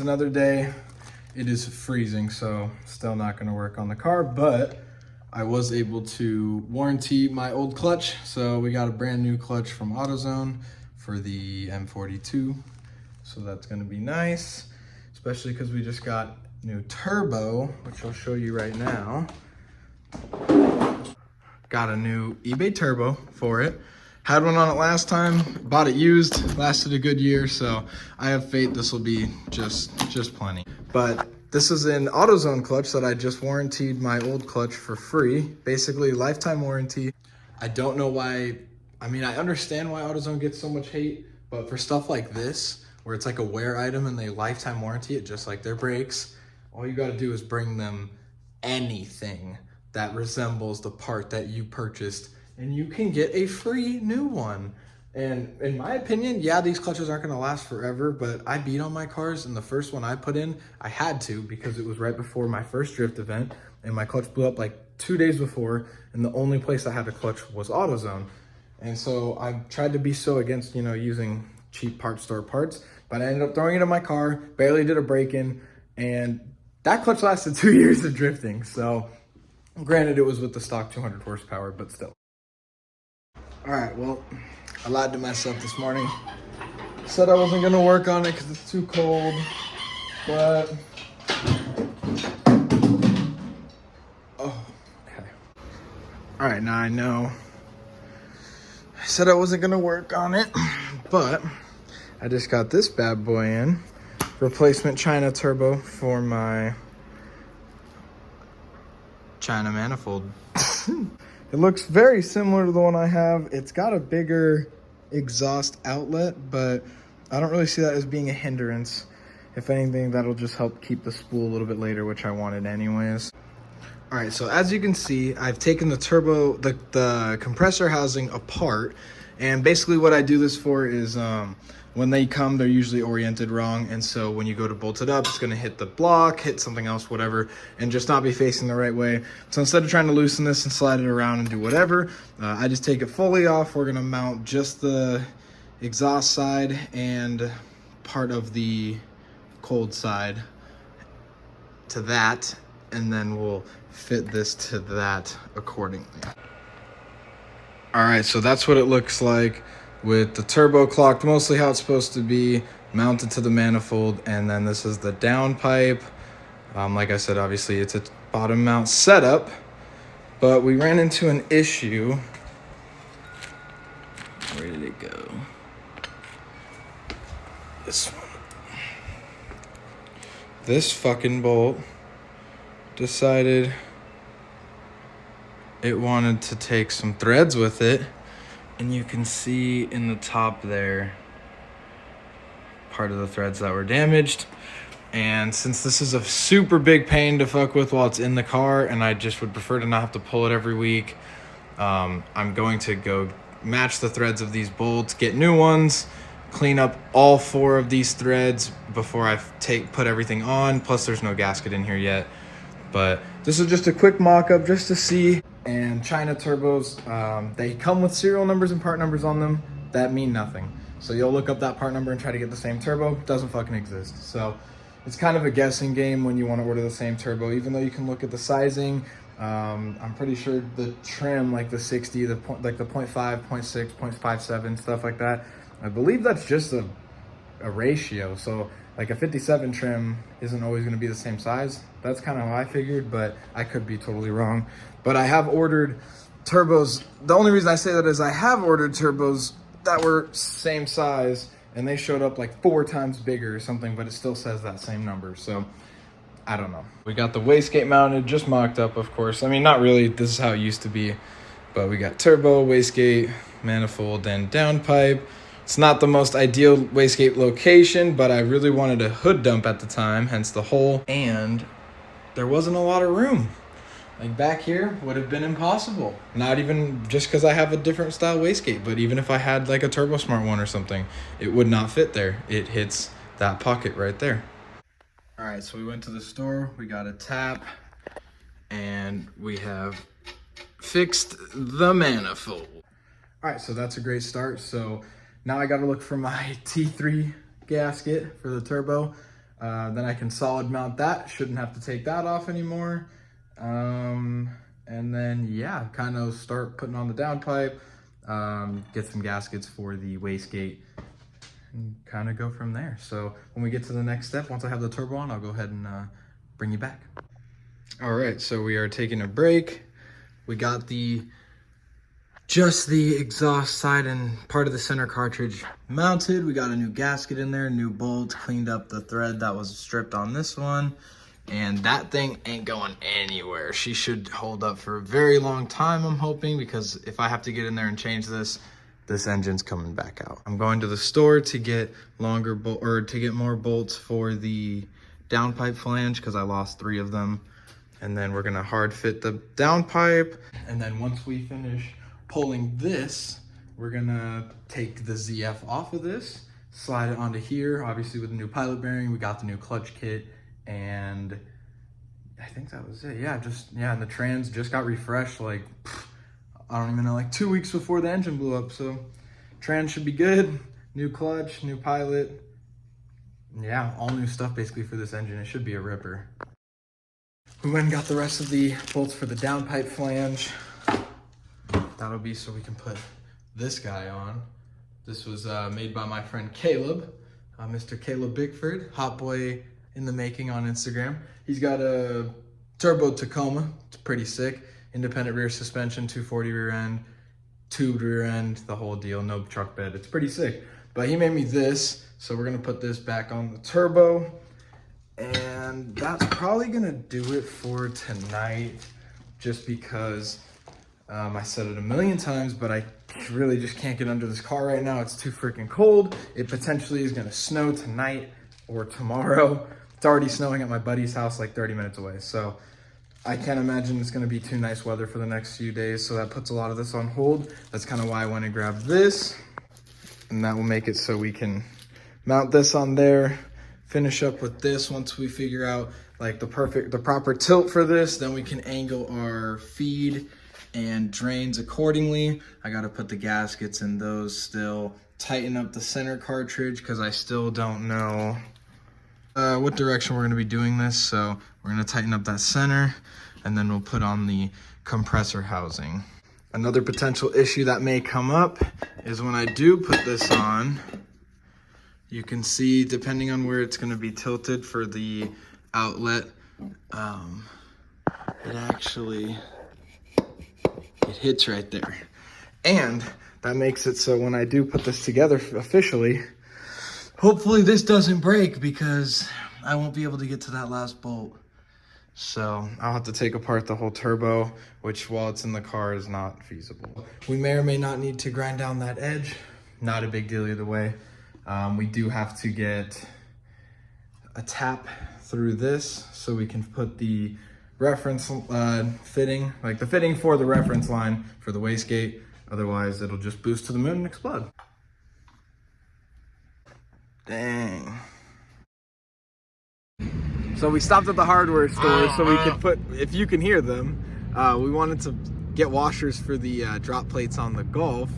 another day. It is freezing, so still not gonna work on the car, but I was able to warranty my old clutch. So we got a brand new clutch from AutoZone for the M42. So that's gonna be nice, especially because we just got new turbo, which I'll show you right now. Got a new eBay turbo for it. Had one on it last time, bought it used, lasted a good year, so I have faith this will be just plenty. But this is an AutoZone clutch that I just warranted my old clutch for free, basically lifetime warranty. I don't know why, I mean, I understand why AutoZone gets so much hate, but for stuff like this, where it's like a wear item and they lifetime warranty it, just like their brakes, all you gotta do is bring them anything that resembles the part that you purchased and you can get a free new one. And in my opinion, yeah, these clutches aren't gonna last forever, but I beat on my cars, and the first one I put in, I had to because it was right before my first drift event and my clutch blew up like 2 days before, and the only place I had a clutch was AutoZone. And so I tried to be so against, using cheap parts store parts, but I ended up throwing it in my car, barely did a break-in, and that clutch lasted 2 years of drifting. So granted, it was with the stock 200 horsepower, but still. All right, well, I lied to myself this morning. Said I wasn't gonna work on it because it's too cold, but, oh, okay. All right, now I know. I said I wasn't gonna work on it, but I just got this bad boy in. Replacement China turbo for my China manifold. It looks very similar to the one I have. It's got a bigger exhaust outlet, but I don't really see that as being a hindrance. If anything, that'll just help keep the spool a little bit later, which I wanted anyways. All right, so as you can see, I've taken the turbo, the compressor housing apart, and basically what I do this for is when they come, they're usually oriented wrong, and so when you go to bolt it up, it's gonna hit the block, hit something else, whatever, and just not be facing the right way. So instead of trying to loosen this and slide it around and do whatever, I just take it fully off. We're gonna mount just the exhaust side and part of the cold side to that, and then we'll fit this to that accordingly. All right, so that's what it looks like with the turbo clocked mostly how it's supposed to be, mounted to the manifold, and then this is the downpipe. Like I said, obviously it's a bottom mount setup, but we ran into an issue. Where did it go? This one. This fucking bolt decided it wanted to take some threads with it, and you can see in the top there part of the threads that were damaged. And since this is a super big pain to fuck with while it's in the car, and I just would prefer to not have to pull it every week, I'm going to go match the threads of these bolts, get new ones, clean up all 4 of these threads before I put everything on. Plus there's no gasket in here yet, but this is just a quick mock-up just to see. And China turbos, they come with serial numbers and part numbers on them that mean nothing. So you'll look up that part number and try to get the same turbo. Doesn't fucking exist. So it's kind of a guessing game when you want to order the same turbo, even though you can look at the sizing. I'm pretty sure the trim, like the 60, like the 0.5, 0.6, 0.57, stuff like that, I believe that's just a ratio. So like a 57 trim isn't always going to be the same size. That's kind of how I figured, but I could be totally wrong. But I have ordered turbos. The only reason I say that is I have ordered turbos that were same size, and they showed up like 4 times bigger or something, but it still says that same number. So I don't know. We got the wastegate mounted, just mocked up, of course. I mean, not really, this is how it used to be, but we got turbo, wastegate, manifold, and downpipe. It's not the most ideal wastegate location, but I really wanted a hood dump at the time, hence the hole, and there wasn't a lot of room. Like back here would have been impossible. Not even just because I have a different style wastegate, but even if I had like a Turbo Smart one or something, it would not fit there. It hits that pocket right there. All right, so we went to the store, we got a tap, and we have fixed the manifold. All right, so that's a great start. So now I got to look for my T3 gasket for the turbo. Then I can solid mount that. Shouldn't have to take that off anymore. And then, yeah, kind of start putting on the downpipe, get some gaskets for the wastegate, and kind of go from there. So when we get to the next step, once I have the turbo on, I'll go ahead and bring you back. All right, so we are taking a break. We got just the exhaust side and part of the center cartridge mounted. We got a new gasket in there, new bolts, cleaned up the thread that was stripped on this one. And that thing ain't going anywhere. She should hold up for a very long time, I'm hoping, because if I have to get in there and change this engine's coming back out. I'm going to the store to get more bolts for the downpipe flange because I lost 3 of them. And then we're gonna hard fit the downpipe. And then once we finish pulling this, we're gonna take the ZF off of this, slide it onto here, obviously with the new pilot bearing. We got the new clutch kit, and I think that was it. And the trans just got refreshed like, I don't even know, like 2 weeks before the engine blew up. So trans should be good. New clutch, new pilot. Yeah, all new stuff basically for this engine. It should be a ripper. We went and got the rest of the bolts for the downpipe flange. That'll be so we can put this guy on. This was made by my friend Caleb, Mr. Caleb Bickford, hot boy in the making on Instagram. He's got a turbo Tacoma. It's pretty sick. Independent rear suspension, 240 rear end, tubed rear end, the whole deal, no truck bed. It's pretty sick. But he made me this, so we're gonna put this back on the turbo. And that's probably gonna do it for tonight, just because I said it a million times, but I really just can't get under this car right now. It's too freaking cold. It potentially is gonna snow tonight or tomorrow. It's already snowing at my buddy's house like 30 minutes away. So I can't imagine it's gonna be too nice weather for the next few days. So that puts a lot of this on hold. That's kind of why I went and grabbed this. And that will make it so we can mount this on there, finish up with this. Once we figure out like the proper tilt for this, then we can angle our feed and drains accordingly. I gotta put the gaskets in those still, tighten up the center cartridge because I still don't know what direction we're gonna be doing this. So we're gonna tighten up that center and then we'll put on the compressor housing. Another potential issue that may come up is when I do put this on, you can see depending on where it's gonna be tilted for the outlet, it hits right there. And that makes it so when I do put this together officially, hopefully this doesn't break because I won't be able to get to that last bolt. So I'll have to take apart the whole turbo, which while it's in the car is not feasible. We may or may not need to grind down that edge. Not a big deal either way. We do have to get a tap through this so we can put the reference fitting, like the fitting for the reference line for the wastegate. Otherwise it'll just boost to the moon and explode. Dang. So we stopped at the hardware store so we could put, if you can hear them, we wanted to get washers for the drop plates on the Golf.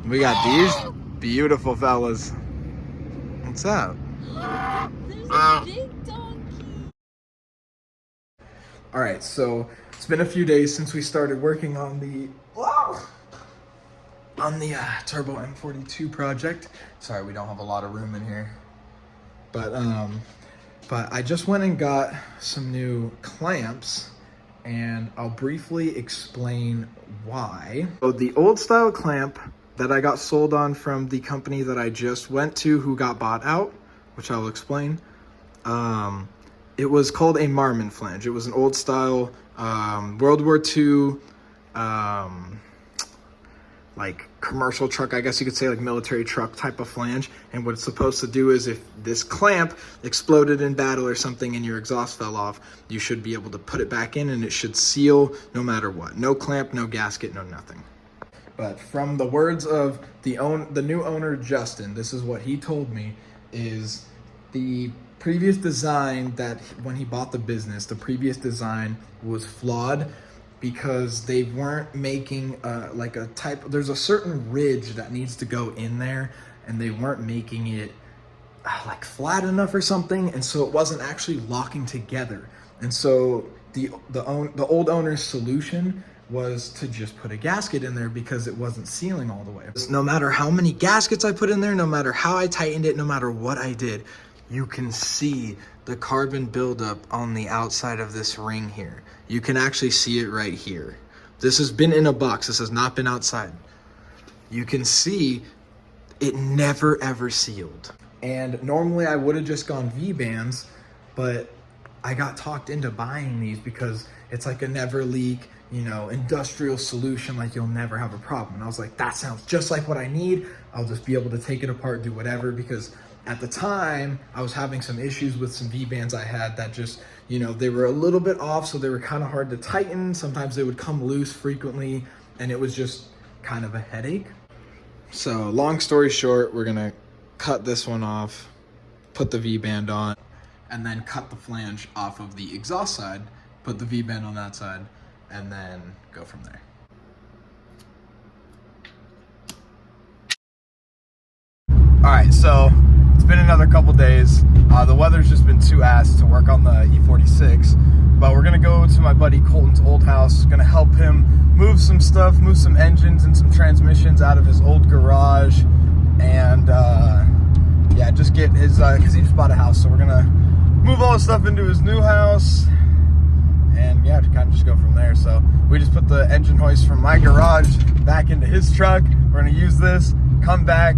We got these beautiful fellas. What's up? There's a big donkey. All right, so it's been a few days since we started working on the Turbo M42 project. Sorry, we don't have a lot of room in here. But I just went and got some new clamps, and I'll briefly explain why. So the old style clamp that I got sold on from the company that I just went to who got bought out, which I'll explain. It was called a Marmon flange. It was an old style World War II like commercial truck, I guess you could say, like military truck type of flange. And what it's supposed to do is if this clamp exploded in battle or something and your exhaust fell off, you should be able to put it back in and it should seal no matter what. No clamp, no gasket, no nothing. But from the words of the new owner, Justin, this is what he told me, is the previous design that when he bought the business, the previous design was flawed because they weren't making like a type, there's a certain ridge that needs to go in there and they weren't making it like flat enough or something, and so it wasn't actually locking together. And so the old owner's solution was to just put a gasket in there because it wasn't sealing all the way. No matter how many gaskets I put in there, no matter how I tightened it, no matter what I did, you can see the carbon buildup on the outside of this ring here. You can actually see it right here. This has been in a box. This has not been outside. You can see it never ever sealed. And normally I would have just gone V-bands, but I got talked into buying these because it's like a never leak, you know, industrial solution, like you'll never have a problem. And I was like, that sounds just like what I need. I'll just be able to take it apart, do whatever, because at the time I was having some issues with some V-bands I had that just, you know, they were a little bit off, so they were kind of hard to tighten. Sometimes they would come loose frequently, and it was just kind of a headache. So long story short, we're gonna cut this one off, put the V-band on, and then cut the flange off of the exhaust side, put the V-band on that side, and then go from there. All right, so it's been another couple days. The weather's just been too ass to work on the E46, but we're gonna go to my buddy Colton's old house, gonna help him move some stuff, move some engines and some transmissions out of his old garage, and yeah, just get his, cause he just bought a house, so we're gonna move all the stuff into his new house, and yeah, to kind of just go from there. So we just put the engine hoist from my garage back into his truck. We're gonna use this, come back,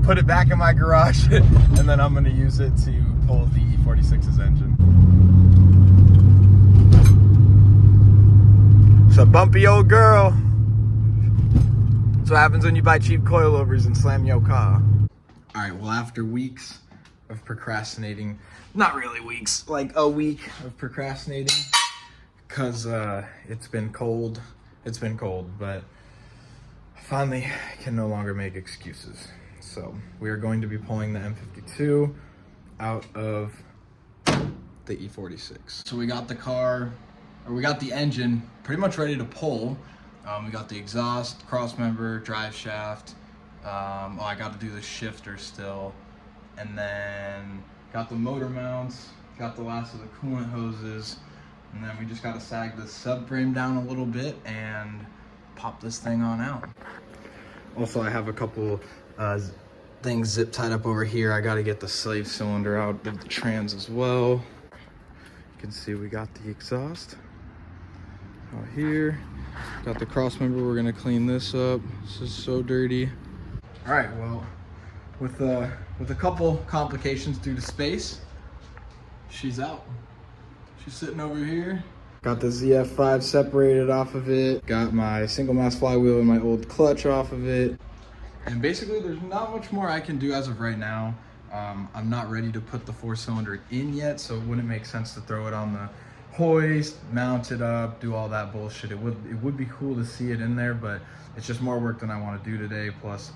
put it back in my garage, and then I'm gonna use it to pull the E46's engine. It's a bumpy old girl. That's what happens when you buy cheap coilovers and slam your car. All right, well, after weeks of procrastinating, not really weeks, like a week of procrastinating, because it's been cold, but I finally can no longer make excuses. So we are going to be pulling the M52 out of the E46. So we got the car, or we got the engine pretty much ready to pull. We got the exhaust, cross member, drive shaft. Oh, I got to do the shifter still. And then got the motor mounts, got the last of the coolant hoses. And then we just got to sag the subframe down a little bit and pop this thing on out. Also, I have a couple things zip tied up over here. I got to get the slave cylinder out of the trans as well. You can see we got the exhaust out here. Got the cross member. We're gonna clean this up. This is so dirty. All right, well, with a couple complications due to space, she's out. She's sitting over here. Got the ZF5 separated off of it. Got my single mass flywheel and my old clutch off of it. And basically there's not much more I can do as of right now. I'm not ready to put the 4-cylinder in yet, so it wouldn't make sense to throw it on the hoist, mount it up, do all that bullshit. It would be cool to see it in there, but it's just more work than I want to do today. Plus,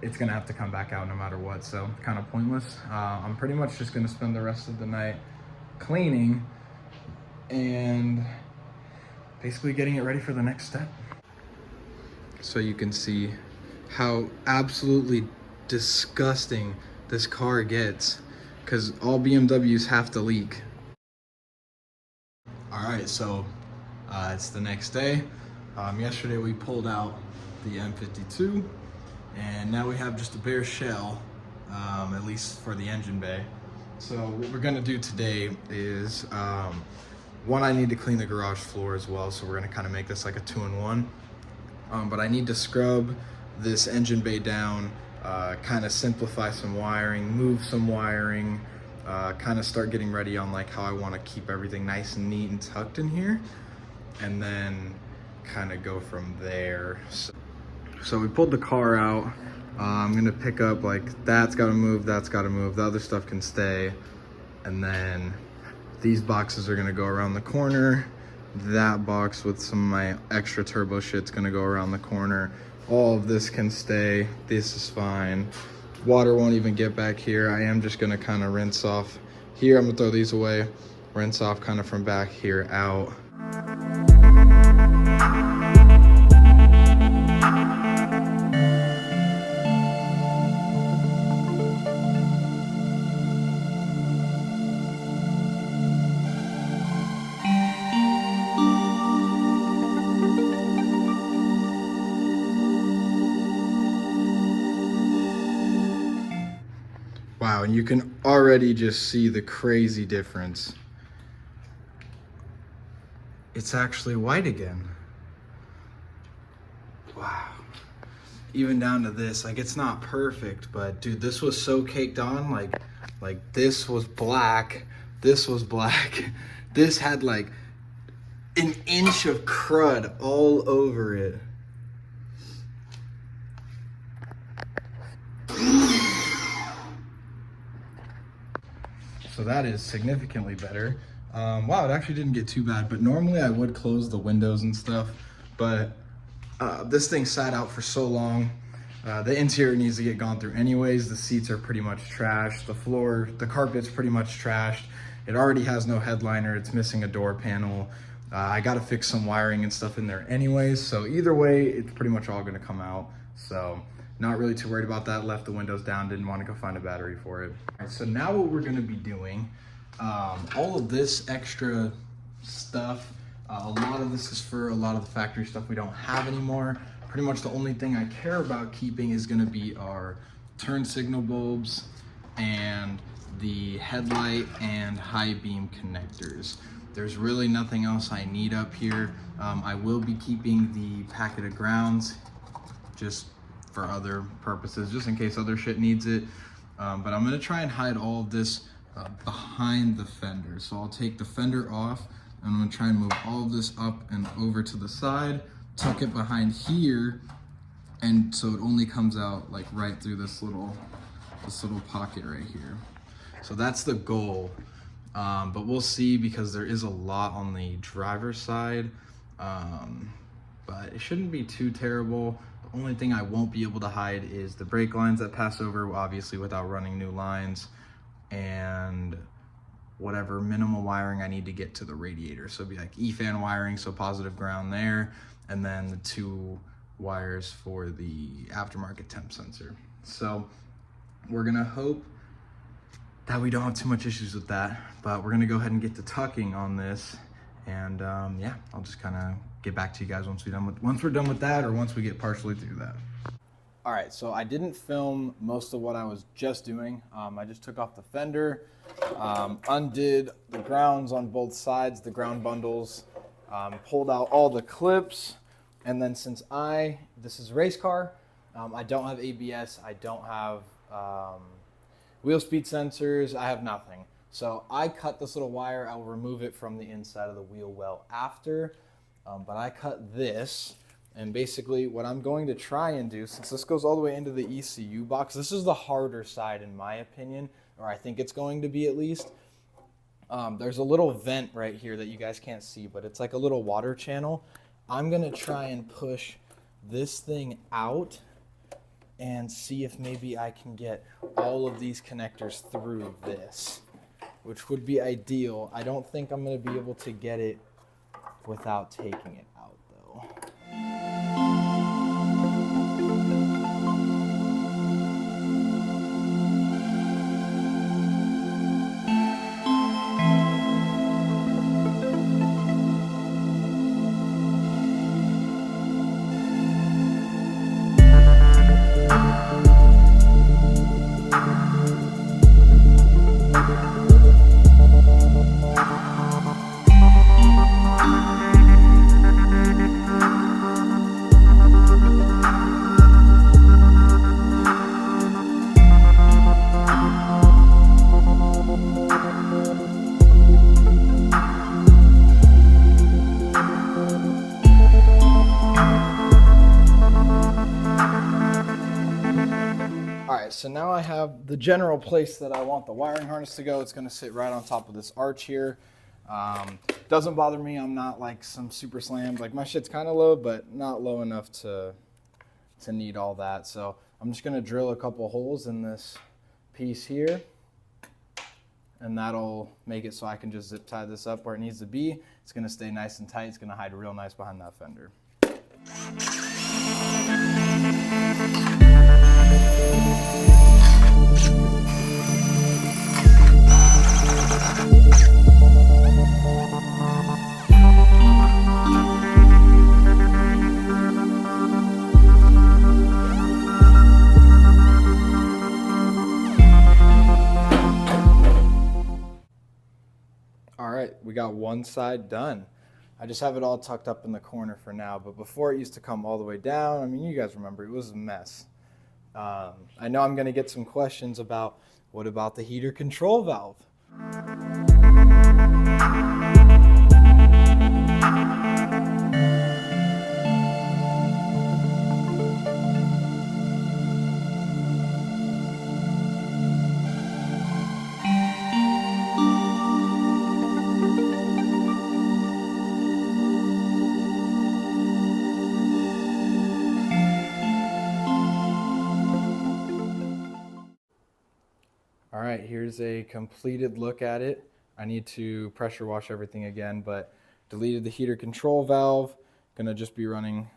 it's gonna have to come back out no matter what, so kind of pointless. I'm pretty much just gonna spend the rest of the night cleaning and basically getting it ready for the next step. So you can see how absolutely disgusting this car gets, because all BMWs have to leak. All right, so it's the next day. Yesterday we pulled out the M52, and now we have just a bare shell, at least for the engine bay. So what we're gonna do today is, one, I need to clean the garage floor as well, so we're gonna kind of make this like a 2-in-1. But I need to scrub this engine bay down, kind of simplify some wiring, move some wiring, kind of start getting ready on like how I want to keep everything nice and neat and tucked in here, and then kind of go from there. So we pulled the car out. I'm gonna pick up like that's got to move, that's got to move, the other stuff can stay, and then these boxes are gonna go around the corner. That box with some of my extra turbo shit's gonna go around the corner. All of this can stay. This is fine. Water won't even get back here. I am just gonna kind of rinse off here. I'm gonna throw these away, rinse off kind of from back here out. and you can already just see the crazy difference. It's actually white again. Wow. Even down to this, like, it's not perfect, but dude, this was so caked on, like this was black, this was black. This had like an inch of crud all over it. So that is significantly better. Wow, it actually didn't get too bad, but normally I would close the windows and stuff, but this thing sat out for so long. The interior needs to get gone through anyways. The seats are pretty much trashed. The floor, the carpet's pretty much trashed. It already has no headliner. It's missing a door panel. I got to fix some wiring and stuff in there anyways. So either way, it's pretty much all going to come out. So not really too worried about that. Left the windows down. Didn't want to go find a battery for it. All right, so now what we're going to be doing, all of this extra stuff, a lot of this is for a lot of the factory stuff we don't have anymore. Pretty much the only thing I care about keeping is going to be our turn signal bulbs and the headlight and high beam connectors. There's really nothing else I need up here. I will be keeping the packet of grounds just for other purposes, just in case other shit needs it. But I'm gonna try and hide all of this behind the fender. So I'll take the fender off and I'm gonna try and move all of this up and over to the side, tuck it behind here, and so it only comes out like right through this little pocket right here. So that's the goal. But we'll see, because there is a lot on the driver's side. But it shouldn't be too terrible. The only thing I won't be able to hide is the brake lines that pass over, obviously without running new lines, and whatever minimal wiring I need to get to the radiator. So it'd be like E-fan wiring, so positive ground there, and then the 2 wires for the aftermarket temp sensor. So we're gonna hope that we don't have too much issues with that, but we're gonna go ahead and get to tucking on this, and yeah, I'll just kind of get back to you guys once we're done with that, or once we get partially through that. All right, so I didn't film most of what I was just doing. I just took off the fender, undid the grounds on both sides, the ground bundles, pulled out all the clips, and then since this is a race car, I don't have ABS, I don't have wheel speed sensors, I have nothing. So I cut this little wire. I'll remove it from the inside of the wheel well after, but I cut this, and basically what I'm going to try and do, since this goes all the way into the ECU box, this is the harder side in my opinion, or I think it's going to be at least. There's a little vent right here that you guys can't see, but it's like a little water channel. I'm gonna try and push this thing out and see if maybe I can get all of these connectors through this, which would be ideal. I don't think I'm gonna be able to get it without taking it out though. So now I have the general place that I want the wiring harness to go. It's going to sit right on top of this arch here. Doesn't bother me. I'm not like some super slammed. Like my shit's kind of low, but not low enough to need all that. So I'm just going to drill a couple holes in this piece here, and that'll make it so I can just zip tie this up where it needs to be. It's going to stay nice and tight. It's going to hide real nice behind that fender. got one side done. I just have it all tucked up in the corner for now, but before it used to come all the way down. I mean, you guys remember, it was a mess. I know I'm going to get some questions about what about the heater control valve? All right, here's a completed look at it. I need to pressure wash everything again, but deleted the heater control valve. Gonna just be running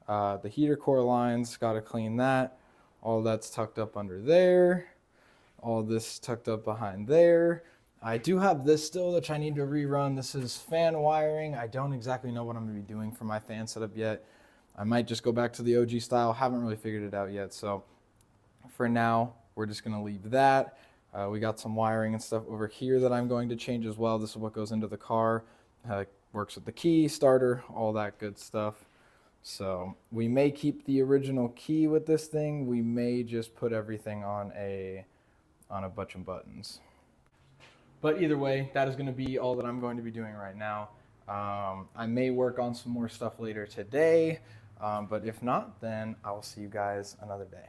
the heater core lines, gotta clean that. All that's tucked up under there. All this tucked up behind there. I do have this still, which I need to rerun. This is fan wiring. I don't exactly know what I'm gonna be doing for my fan setup yet. I might just go back to the OG style. Haven't really figured it out yet. So for now, we're just gonna leave that. We got some wiring and stuff over here that I'm going to change as well. This is what goes into the car. Works with the key, starter, all that good stuff. So we may keep the original key with this thing. We may just put everything on a bunch of buttons. But either way, that is going to be all that I'm going to be doing right now. I may work on some more stuff later today, but if not, then I will see you guys another day.